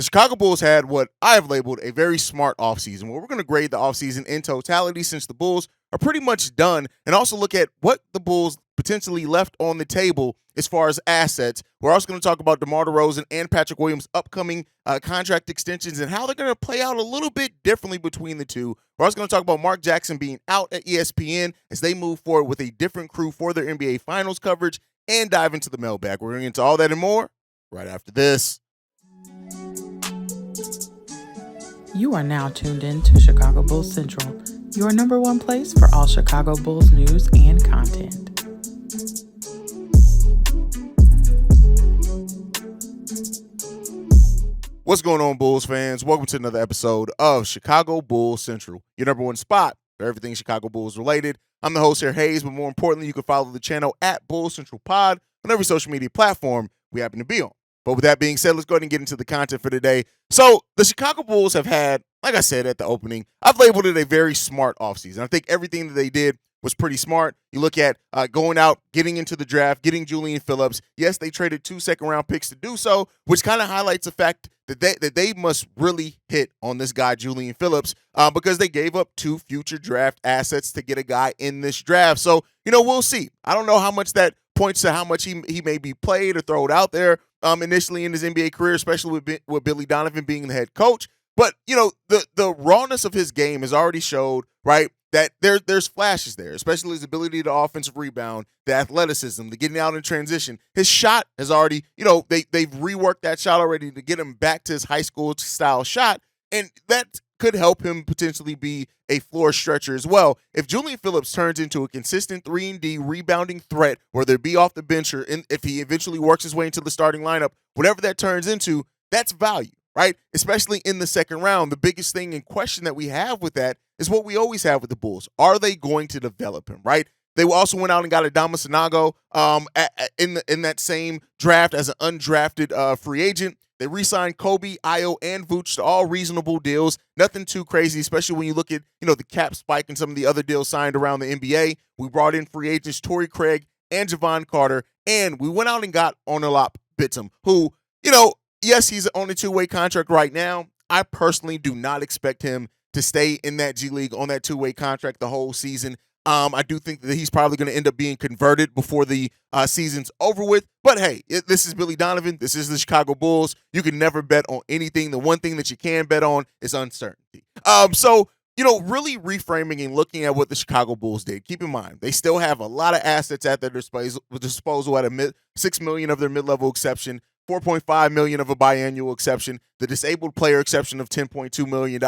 The Chicago Bulls had what I have labeled a very smart offseason, where we're going to grade the offseason in totality since the Bulls are pretty much done, and also look at what the Bulls potentially left on the table as far as assets. We're also going to talk about DeMar DeRozan and Patrick Williams' upcoming contract extensions and how they're going to play out a little bit differently between the two. We're also going to talk about Mark Jackson being out at ESPN as they move forward with a different crew for their NBA Finals coverage, and dive into the mailbag. We're going to get into all that and more right after this. You are now tuned in to Chicago Bulls Central, your number one place for all Chicago Bulls news and content. What's going on, Bulls fans? Welcome to another episode of Chicago Bulls Central, your number one spot for everything Chicago Bulls related. I'm the host here, Haize, but more importantly, you can follow the channel at Bulls Central Pod on every social media platform we happen to be on. But with that being said, let's go ahead and get into the content for today. So the Chicago Bulls have had, like I said at the opening, I've labeled it a very smart offseason. I think everything that they did was pretty smart. You look at going out, getting into the draft, getting Julian Phillips. Yes, they traded 2 second-round picks to do so, which kind of highlights the fact that they must really hit on this guy, Julian Phillips, because they gave up 2 future draft assets to get a guy in this draft. So, we'll see. I don't know how much that points to how much he may be played or thrown out there initially in his NBA career, especially with Billy Donovan being the head coach. But, the rawness of his game has already showed, right, that there's flashes there, especially his ability to offensive rebound, the athleticism, the getting out in transition. His shot has already, they've reworked that shot already to get him back to his high school style shot, and that could help him potentially be a floor stretcher as well. If Julian Phillips turns into a consistent 3-and-D rebounding threat, whether it be off the bench or if he eventually works his way into the starting lineup, whatever that turns into, that's value, right? Especially in the second round. The biggest thing in question that we have with that is what we always have with the Bulls. Are they going to develop him, right? They also went out and got Adama Sanago in that same draft as an undrafted free agent. They re-signed Kobe, Ayo, and Vooch to all reasonable deals. Nothing too crazy, especially when you look at, the cap spike and some of the other deals signed around the NBA. We brought in free agents Torrey Craig and Javon Carter, and we went out and got Onuralp Bitum, who, yes, he's on a 2-way contract right now. I personally do not expect him to stay in that G League on that 2-way contract the whole season. I do think that he's probably going to end up being converted before the season's over with. But hey, this is Billy Donovan. This is the Chicago Bulls. You can never bet on anything. The one thing that you can bet on is uncertainty. So, really reframing and looking at what the Chicago Bulls did. Keep in mind, they still have a lot of assets at their disposal at $6 million of their mid-level exception, $4.5 million of a biannual exception, the disabled player exception of $10.2 million.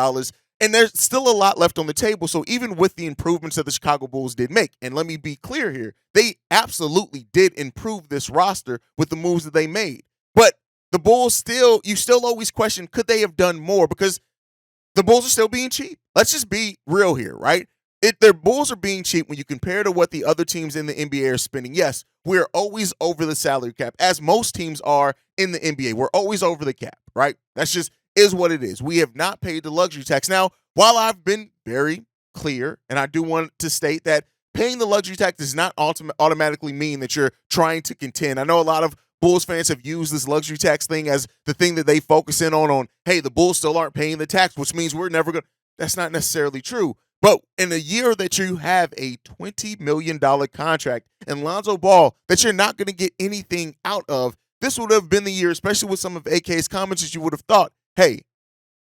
And there's still a lot left on the table. So even with the improvements that the Chicago Bulls did make, and let me be clear here, they absolutely did improve this roster with the moves that they made. But the Bulls you still always question, could they have done more? Because the Bulls are still being cheap. Let's just be real here, right? Their Bulls are being cheap when you compare to what the other teams in the NBA are spending. Yes, we're always over the salary cap, as most teams are in the NBA. We're always over the cap, right? That's just is what it is. We have not paid the luxury tax. Now, while I've been very clear, and I do want to state that paying the luxury tax does not automatically mean that you're trying to contend. I know a lot of Bulls fans have used this luxury tax thing as the thing that they focus in on, hey, the Bulls still aren't paying the tax, which means we're never going to. That's not necessarily true. But in a year that you have a $20 million contract and Lonzo Ball that you're not going to get anything out of, this would have been the year, especially with some of AK's comments, that you would have thought, hey,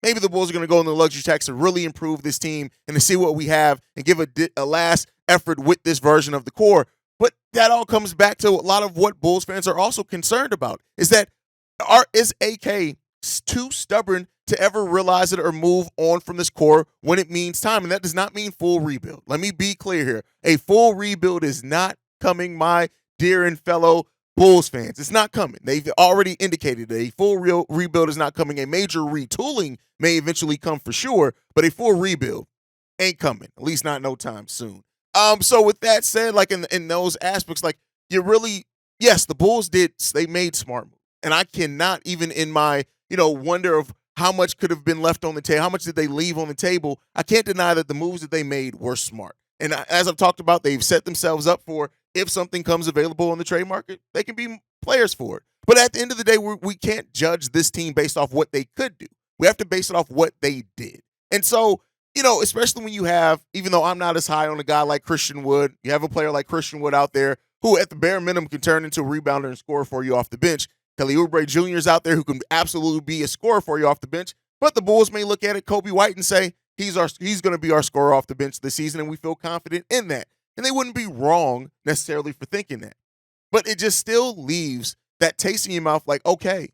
maybe the Bulls are going to go in the luxury tax to really improve this team and to see what we have and give a last effort with this version of the core. But that all comes back to a lot of what Bulls fans are also concerned about, is that is AK too stubborn to ever realize it or move on from this core when it means time? And that does not mean full rebuild. Let me be clear here. A full rebuild is not coming, my dear and fellow Bulls fans. It's not coming. They've already indicated that a full rebuild is not coming. A major retooling may eventually come for sure, but a full rebuild ain't coming, at least not no time soon. So with that said, like in those aspects, like yes, the Bulls they made smart moves. And I cannot even in my, wonder of how much could have been left on the table, how much did they leave on the table, I can't deny that the moves that they made were smart. And as I've talked about, they've set themselves up for, if something comes available on the trade market, they can be players for it. But at the end of the day, we can't judge this team based off what they could do. We have to base it off what they did. And so, especially when you have, even though I'm not as high on a guy like Christian Wood, you have a player like Christian Wood out there who at the bare minimum can turn into a rebounder and scorer for you off the bench. Kelly Oubre Jr. is out there who can absolutely be a scorer for you off the bench. But the Bulls may look at it, Kobe White, and say, he's going to be our scorer off the bench this season, and we feel confident in that. And they wouldn't be wrong necessarily for thinking that. But it just still leaves that taste in your mouth like, okay,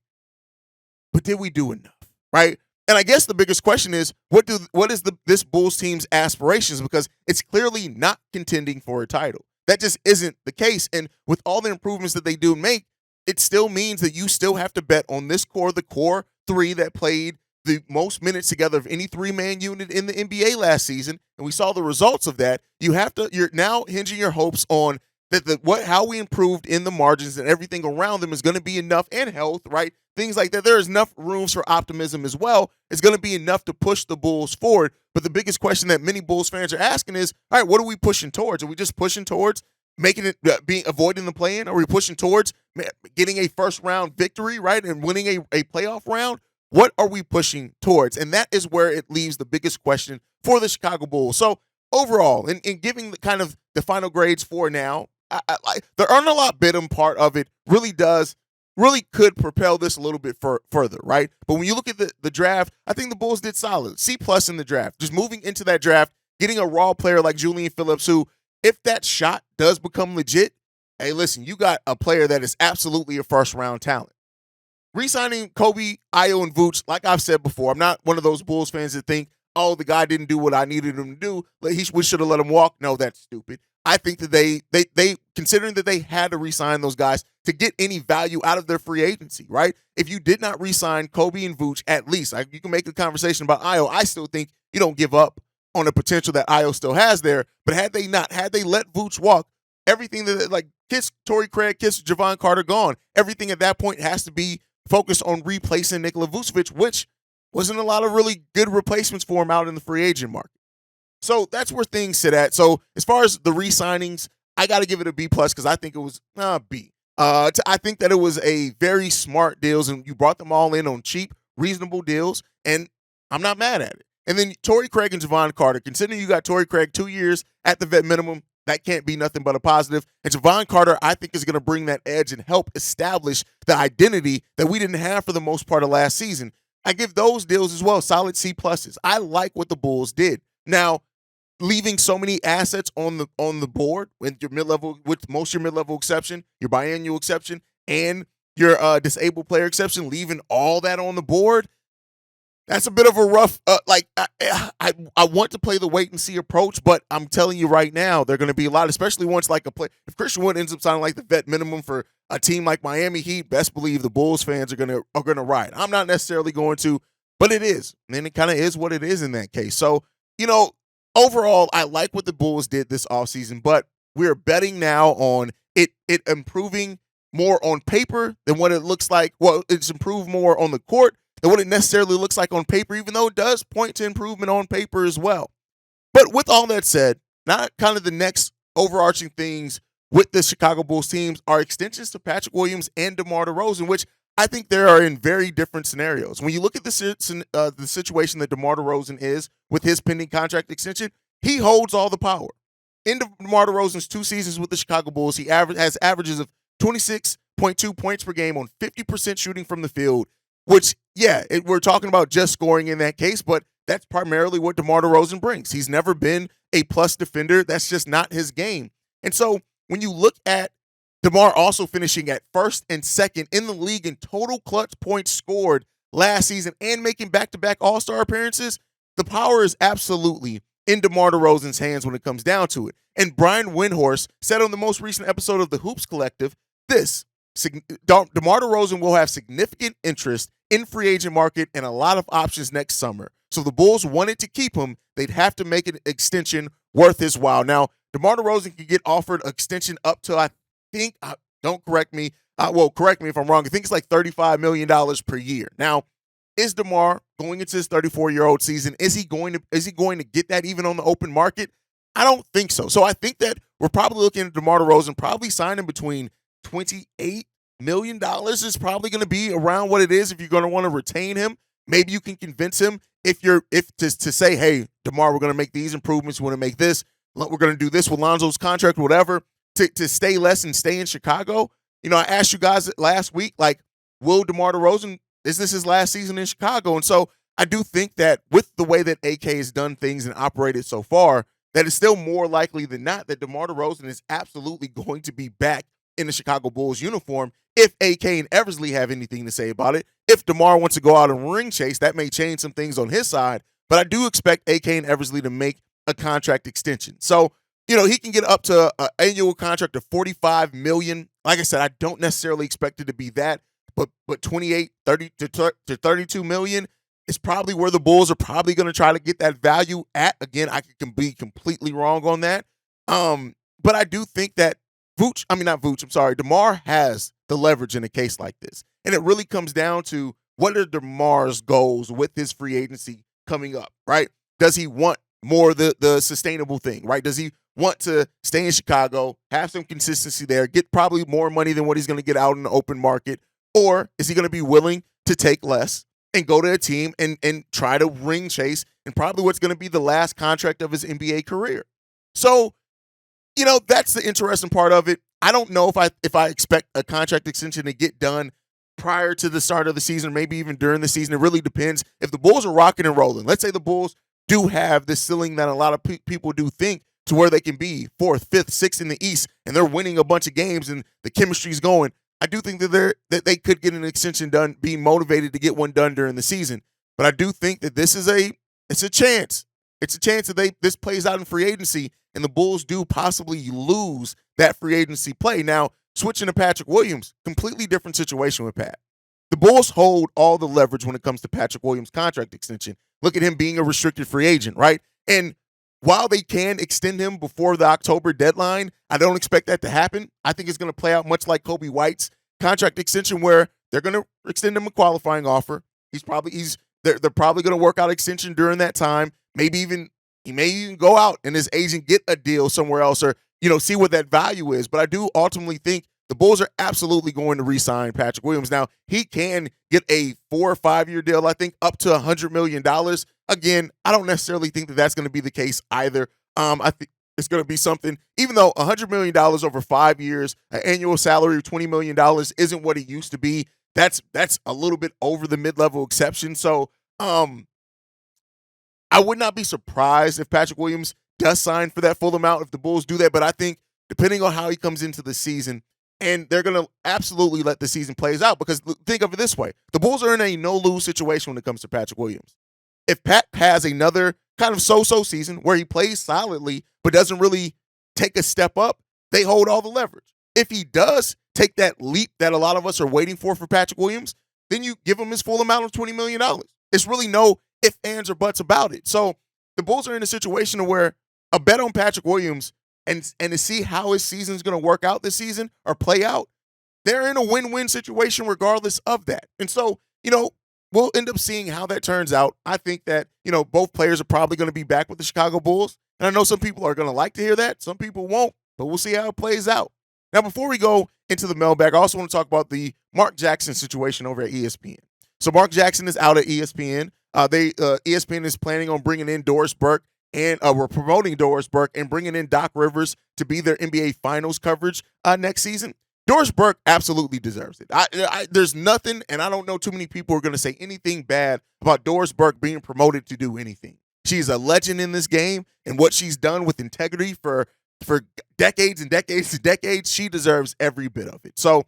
but did we do enough, right? And I guess the biggest question is, what is this Bulls team's aspirations? Because it's clearly not contending for a title. That just isn't the case. And with all the improvements that they do make, it still means that you still have to bet on this core, the core three that played the most minutes together of any three-man unit in the NBA last season, and we saw the results of that. You're now hinging your hopes on how we improved in the margins and everything around them is going to be enough, and health, right? Things like that. There is enough rooms for optimism as well. It's going to be enough to push the Bulls forward. But the biggest question that many Bulls fans are asking is, all right, what are we pushing towards? Are we just pushing towards making it, avoiding the play-in? Are we pushing towards getting a first-round victory, right, and winning a playoff round? What are we pushing towards? And that is where it leaves the biggest question for the Chicago Bulls. So overall, in giving the final grades for now, the earn a lot bid part of it really could propel this a little bit further, right? But when you look at the draft, I think the Bulls did solid. C+ in the draft. Just moving into that draft, getting a raw player like Julian Phillips, who, if that shot does become legit, hey, listen, you got a player that is absolutely a first-round talent. Re-signing Kobe, Ayo, and Vooch, like I've said before, I'm not one of those Bulls fans that think, oh, the guy didn't do what I needed him to do. We should have let him walk. No, that's stupid. I think that they considering that they had to re-sign those guys to get any value out of their free agency, right? If you did not re-sign Kobe and Vooch, at least, you can make the conversation about Ayo. I still think you don't give up on the potential that Ayo still has there. But had they let Vooch walk, everything kiss Torrey Craig, kiss Javon Carter gone. Everything at that point has to be focused on replacing Nikola Vucevic, which wasn't a lot of really good replacements for him out in the free agent market. So that's where things sit at. So as far as the re-signings, I got to give it a B+ because I think it was B. I think that it was a very smart deals, and you brought them all in on cheap, reasonable deals, and I'm not mad at it. And then Torrey Craig and Javon Carter, considering you got Torrey Craig 2 years at the vet minimum, that can't be nothing but a positive. And Javon Carter, I think, is going to bring that edge and help establish the identity that we didn't have for the most part of last season. I give those deals as well solid C+. I like what the Bulls did. Now, leaving so many assets on the board with your mid-level, with most of your mid-level exception, your biannual exception, and your disabled player exception, leaving all that on the board, that's a bit of a rough, I want to play the wait and see approach, but I'm telling you right now, they're going to be a lot, especially once if Christian Wood ends up signing like the vet minimum for a team like Miami Heat, best believe the Bulls fans are going to ride. I'm not necessarily going to, but it is. And it kind of is what it is in that case. So, overall, I like what the Bulls did this offseason, but we're betting now on it improving more on paper than what it looks like. Well, it's improved more on the court than what it necessarily looks like on paper, even though it does point to improvement on paper as well. But with all that said, not kind of the next overarching things with the Chicago Bulls teams are extensions to Patrick Williams and DeMar DeRozan, which I think they are in very different scenarios. When you look at the situation that DeMar DeRozan is with his pending contract extension, he holds all the power. In DeMar DeRozan's 2 seasons with the Chicago Bulls, he has averages of 26.2 points per game on 50% shooting from the field, which, we're talking about just scoring in that case, but that's primarily what DeMar DeRozan brings. He's never been a plus defender. That's just not his game. And so when you look at DeMar also finishing at first and second in the league in total clutch points scored last season and making back-to-back All-Star appearances, the power is absolutely in DeMar DeRozan's hands when it comes down to it. And Brian Windhorst said on the most recent episode of the Hoops Collective, DeMar DeRozan will have significant interest in free agent market and a lot of options next summer. So if the Bulls wanted to keep him, they'd have to make an extension worth his while. Now, DeMar DeRozan can get offered an extension up to, I think, don't correct me. Correct me if I'm wrong. I think it's like $35 million per year. Now, is DeMar going into his 34-year-old season? Is he going to get that even on the open market? I don't think so. So I think that we're probably looking at DeMar DeRozan probably signing between 28 million is probably going to be around what it is if you're going to want to retain him. Maybe you can convince him if to say, hey, DeMar, we're going to make these improvements. We want to make this. We're going to do this with Lonzo's contract, whatever, to stay less and stay in Chicago. I asked you guys last week, like, will DeMar DeRozan, is this his last season in Chicago? And so I do think that with the way that AK has done things and operated so far, that it's still more likely than not that DeMar DeRozan is absolutely going to be back in the Chicago Bulls uniform if AK and Eversley have anything to say about it. If DeMar wants to go out and ring chase, that may change some things on his side, but I do expect AK and Eversley to make a contract extension. So, he can get up to an annual contract of $45 million. Like I said, I don't necessarily expect it to be that, but 28, 30 to 32 million is probably where the Bulls are probably going to try to get that value at. Again, I can be completely wrong on that. But I do think that DeMar has the leverage in a case like this. And it really comes down to what are DeMar's goals with his free agency coming up, right? Does he want more the sustainable thing, right? Does he want to stay in Chicago, have some consistency there, get probably more money than what he's going to get out in the open market? Or is he going to be willing to take less and go to a team and try to ring chase and probably what's going to be the last contract of his NBA career? So, that's the interesting part of it. I don't know if I expect a contract extension to get done prior to the start of the season, maybe even during the season. It really depends. If the Bulls are rocking and rolling, let's say the Bulls do have this ceiling that a lot of people do think to where they can be 4th, 5th, 6th in the East, and they're winning a bunch of games and the chemistry's going. I do think that they could get an extension done, being motivated to get one done during the season. But I do think that it's a chance. It's a chance that this plays out in free agency, and the Bulls do possibly lose that free agency play. Now, switching to Patrick Williams, completely different situation with Pat. The Bulls hold all the leverage when it comes to Patrick Williams' contract extension. Look at him being a restricted free agent, right? And while they can extend him before the October deadline, I don't expect that to happen. I think it's going to play out much like Kobe White's contract extension, where they're going to extend him a qualifying offer. They're probably going to work out extension during that time. He may even go out and his agent get a deal somewhere else, or see what that value is. But I do ultimately think the Bulls are absolutely going to re-sign Patrick Williams. Now, he can get a 4 or 5 year deal, I think up to $100 million. Again, I don't necessarily think that that's going to be the case either. I think it's going to be something, even though $100 million over 5 years, an annual salary of $20 million isn't what it used to be. That's a little bit over the mid-level exception. So I would not be surprised if Patrick Williams does sign for that full amount if the Bulls do that. But I think depending on how he comes into the season, and they're going to absolutely let the season plays out, because think of it this way. The Bulls are in a no-lose situation when it comes to Patrick Williams. If Pat has another kind of so-so season where he plays solidly but doesn't really take a step up, they hold all the leverage. If he does take that leap that a lot of us are waiting for Patrick Williams, then you give him his full amount of $20 million. It's really no ifs, ands, or buts about it. So the Bulls are in a situation where a bet on Patrick Williams and to see how his season is going to work out this season or play out, they're in a win-win situation regardless of that. And so, we'll end up seeing how that turns out. I think that, both players are probably going to be back with the Chicago Bulls. And I know some people are going to like to hear that. Some people won't, but we'll see how it plays out. Now, before we go into the mailbag, I also want to talk about the Mark Jackson situation over at ESPN. So Mark Jackson is out at ESPN. ESPN is planning on bringing in Doris Burke, and we're promoting Doris Burke and bringing in Doc Rivers to be their NBA Finals coverage next season. Doris Burke absolutely deserves it. There's nothing, and I don't know too many people who are going to say anything bad about Doris Burke being promoted to do anything. She's a legend in this game, and what she's done with integrity for decades and decades and decades, she deserves every bit of it. So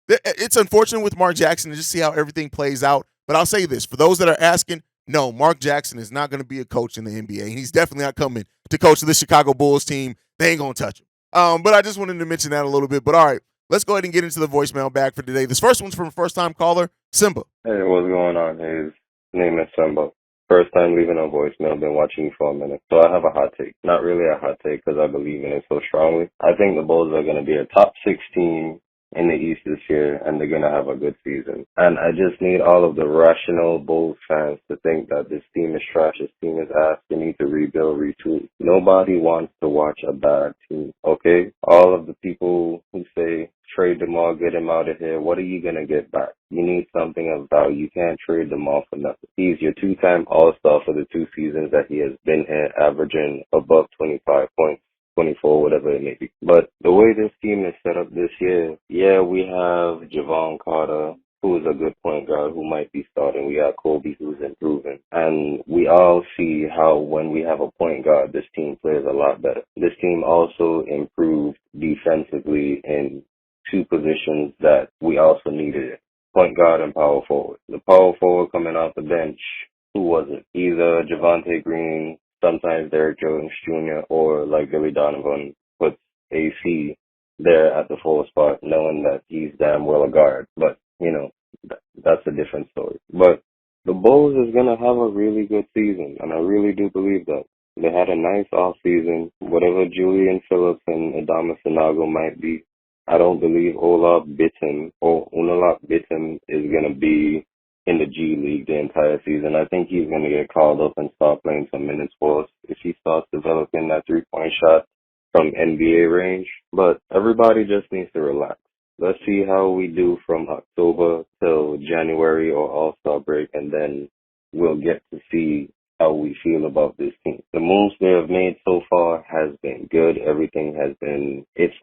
it's unfortunate with Mark Jackson to just see how everything plays out. But I'll say this, for those that are asking, no, Mark Jackson is not going to be a coach in the NBA. And he's definitely not coming to coach the Chicago Bulls team. They ain't going to touch him. But I just wanted to mention that a little bit. But all right, let's go ahead and get into the voicemail bag for today. This first one's from a first-time caller, Simba. Hey, what's going on, Haize? Name is Simba. First time leaving a voicemail, been watching you for a minute. So I have a hot take. Not really a hot take because I believe in it so strongly. I think the Bulls are going to be a top 6 team in the East this year, and they're going to have a good season. And I just need all of the rational Bulls fans to think that this team is trash, this team is ass, they need to rebuild, retool. Nobody wants to watch a bad team, okay? All of the people who say trade DeMar, get him out of here. What are you going to get back? You need something of value. You can't trade DeMar for nothing. He's your two-time All-Star for the 2 seasons that he has been here, averaging above 25 points. 24, whatever it may be. But the way this team is set up this year, yeah, we have Javon Carter, who is a good point guard who might be starting. We got Kobe, who's improving. And we all see how when we have a point guard, this team plays a lot better. This team also improved defensively in 2 positions that we also needed: point guard and power forward. The power forward coming off the bench, who was it? Either Javonte Green, sometimes Derrick Jones Jr., or like Billy Donovan puts AC there at the 4 spot, knowing that he's damn well a guard. But, you know, that's a different story. But the Bulls is going to have a really good season, and I really do believe that. They had a nice offseason. Whatever Julian Phillips and Adama Sinago might be, I don't believe Olaf Bittem or Unalak Bittem is going to be in the G League the entire season. I think he's going to get called up and start playing some minutes for us if he starts developing that 3-point shot from NBA range. But everybody just needs to relax. Let's see how we do from October till January or All-Star break, and then we'll get to see how we feel about this team. The moves they have made so far has been good. Everything has been, it's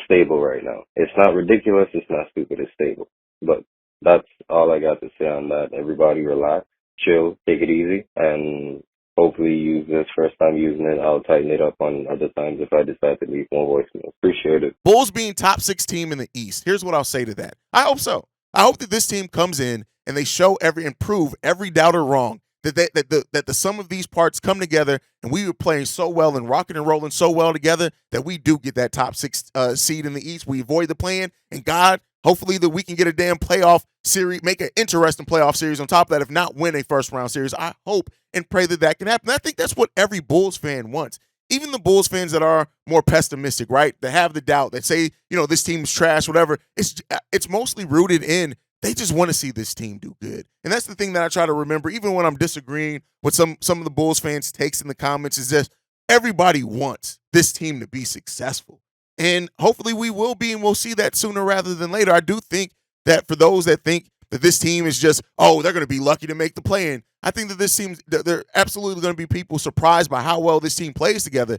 stable right now. It's not ridiculous, it's not stupid, it's stable. But that's all I got to say on that. Everybody relax, chill, take it easy, and hopefully use this. First time using it, I'll tighten it up on other times if I decide to leave more voicemails. Appreciate it. Bulls being top 6 team in the East. Here's what I'll say to that. I hope so. I hope that this team comes in and they show and prove every doubter wrong. That the sum of these parts come together, and we were playing so well and rocking and rolling so well together that we do get that top 6 seed in the East. We avoid the play-in, and God, hopefully that we can get a damn playoff series, make an interesting playoff series on top of that, if not win a first-round series. I hope and pray that can happen. I think that's what every Bulls fan wants. Even the Bulls fans that are more pessimistic, right, that have the doubt, that say, you know, this team's trash, whatever, it's mostly rooted in they just want to see this team do good. And that's the thing that I try to remember, even when I'm disagreeing with some of the Bulls fans' takes in the comments, is just everybody wants this team to be successful. And hopefully we will be, and we'll see that sooner rather than later. I do think that for those that think that this team is just, oh, they're going to be lucky to make the play-in, I think that this team, they're absolutely going to be people surprised by how well this team plays together.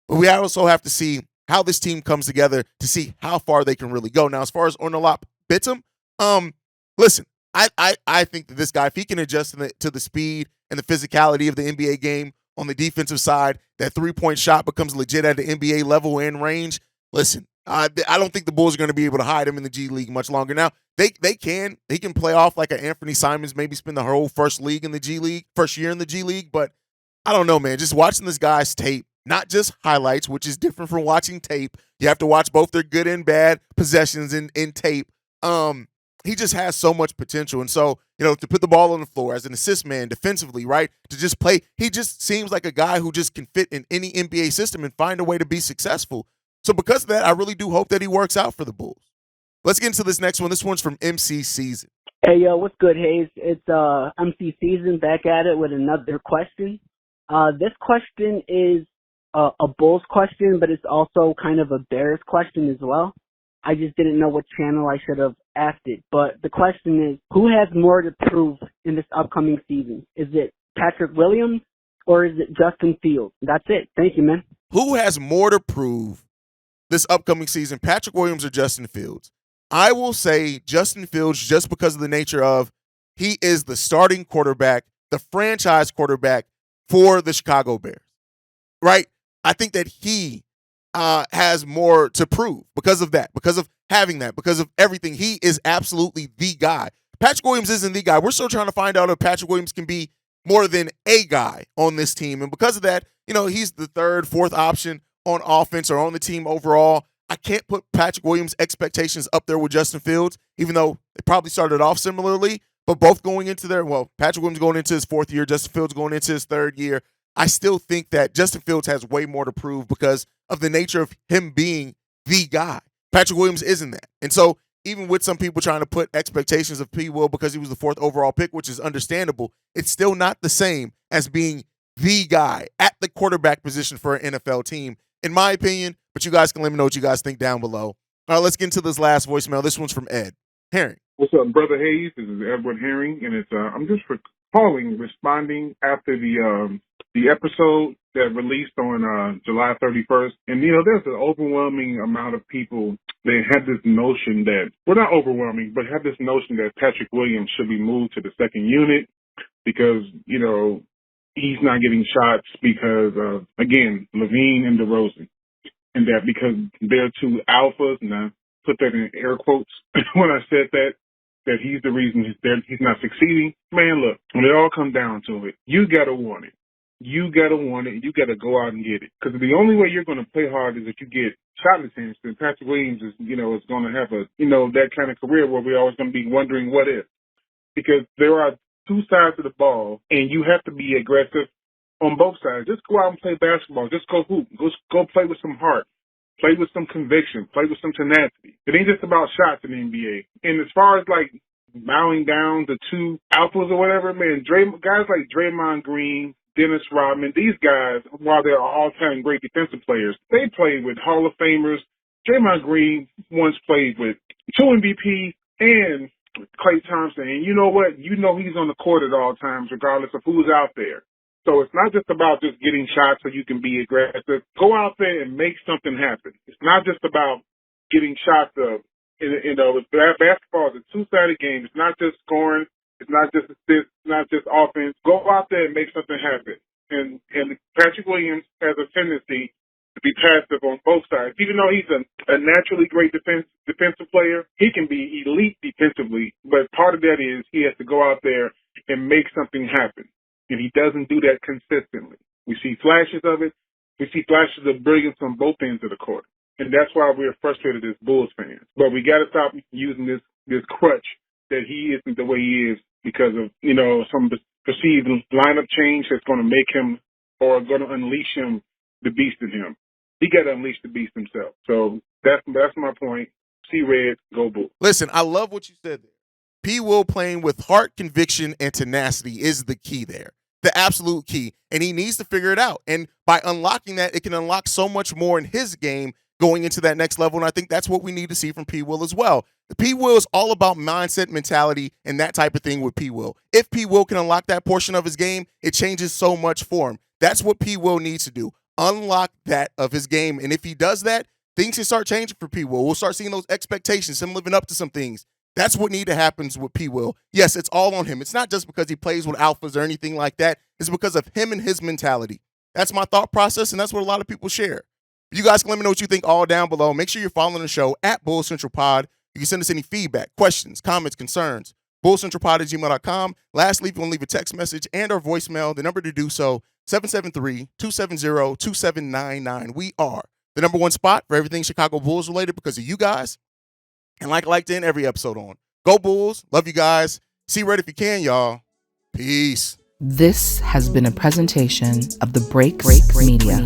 But we also have to see how this team comes together to see how far they can really go. Now, as far as Ornalop Bittem, listen, I think that this guy, if he can adjust to the speed and the physicality of the NBA game on the defensive side, that 3-point shot becomes legit at the NBA level and range. Listen, I don't think the Bulls are going to be able to hide him in the G League much longer. Now, he can play off like an Anthony Simons, maybe spend the whole first year in the G League, but I don't know, man. Just watching this guy's tape, not just highlights, which is different from watching tape. You have to watch both their good and bad possessions in tape. He just has so much potential. And so, you know, to put the ball on the floor as an assist man defensively, right, to just play, he just seems like a guy who just can fit in any NBA system and find a way to be successful. So because of that, I really do hope that he works out for the Bulls. Let's get into this next one. This one's from MC Season. Hey, yo, what's good, Haize? It's MC Season back at it with another question. This question is a Bulls question, but it's also kind of a Bears question as well. I just didn't know what channel I should have asked it. But the question is, who has more to prove in this upcoming season? Is it Patrick Williams or is it Justin Fields? That's it. Thank you, man. Who has more to prove this upcoming season, Patrick Williams or Justin Fields? I will say Justin Fields just because of the nature of he is the starting quarterback, the franchise quarterback for the Chicago Bears, right? I think that he has more to prove because of that, because of having that, because of everything. He is absolutely the guy. Patrick Williams isn't the guy. We're still trying to find out if Patrick Williams can be more than a guy on this team. And because of that, you know, he's the third, fourth option on offense or on the team overall. I can't put Patrick Williams' expectations up there with Justin Fields, even though they probably started off similarly, but both going into Patrick Williams going into his 4th year, Justin Fields going into his 3rd year. I still think that Justin Fields has way more to prove because of the nature of him being the guy. Patrick Williams isn't that. And so even with some people trying to put expectations of P. Will because he was the 4th overall pick, which is understandable, it's still not the same as being the guy at the quarterback position for an NFL team, in my opinion. But you guys can let me know what you guys think down below. All right, let's get into this last voicemail. This one's from Ed Herring. What's up, Brother Haize? This is Edward Herring, and it's I'm just responding after the episode that released on July 31st. And there's an overwhelming amount of people that had this notion that, well, not overwhelming, but had this notion that Patrick Williams should be moved to the second unit because he's not getting shots because of, again, Levine and DeRozan, and that because they're two alphas, and I put that in air quotes when I said that he's the reason he's not succeeding. Man, look, when it all comes down to it, you got to want it. You got to want it. You got to go out and get it. Because the only way you're going to play hard is if you get shot attempts. And Patrick Williams is going to have that kind of career where we're always going to be wondering what if. Because there are two sides of the ball, and you have to be aggressive on both sides. Just go out and play basketball. Just go hoop. Go play with some heart. Play with some conviction. Play with some tenacity. It ain't just about shots in the NBA. And as far as like bowing down the two alphas or whatever, man, guys like Draymond Green, Dennis Rodman, these guys, while they're all-time great defensive players, they played with Hall of Famers. Draymond Green once played with 2 MVPs and Klay Thompson. And you know what? You know he's on the court at all times, regardless of who's out there. So it's not just about just getting shots so you can be aggressive. Go out there and make something happen. It's not just about getting shots of, basketball is a two-sided game. It's not just scoring. It's not just assists. It's not just offense. Go out there and make something happen. And Patrick Williams has a tendency to be passive on both sides. Even though he's a naturally great defensive player, he can be elite defensively. But part of that is he has to go out there and make something happen. And he doesn't do that consistently. We see flashes of it. We see flashes of brilliance on both ends of the court. And that's why we're frustrated as Bulls fans. But we got to stop using this crutch that he isn't the way he is because of, some perceived lineup change that's going to make him or going to unleash him, the beast in him. He got to unleash the beast himself. So that's my point. See red, go Bulls. Listen, I love what you said there. P. Will playing with heart, conviction, and tenacity is the key there. The absolute key. And he needs to figure it out. And by unlocking that, it can unlock so much more in his game going into that next level. And I think that's what we need to see from P. Will as well. The P. Will is all about mindset, mentality, and that type of thing with P. Will. If P. Will can unlock that portion of his game, it changes so much for him. That's what P. Will needs to do. Unlock that of his game. And if he does that, things can start changing for P. Will. We'll start seeing those expectations, him living up to some things. That's what need to happen with P. Will. Yes, it's all on him. It's not just because he plays with alphas or anything like that. It's because of him and his mentality. That's my thought process, and that's what a lot of people share. You guys can let me know what you think all down below. Make sure you're following the show at Bulls Central Pod. You can send us any feedback, questions, comments, concerns. bullscentralpod@gmail.com. Lastly, if you want to leave a text message and or voicemail, the number to do so, 773-270-2799. We are the number one spot for everything Chicago Bulls related because of you guys. And like I like to end every episode on, go Bulls. Love you guys. See red if you can, y'all. Peace. This has been a presentation of the Break Media.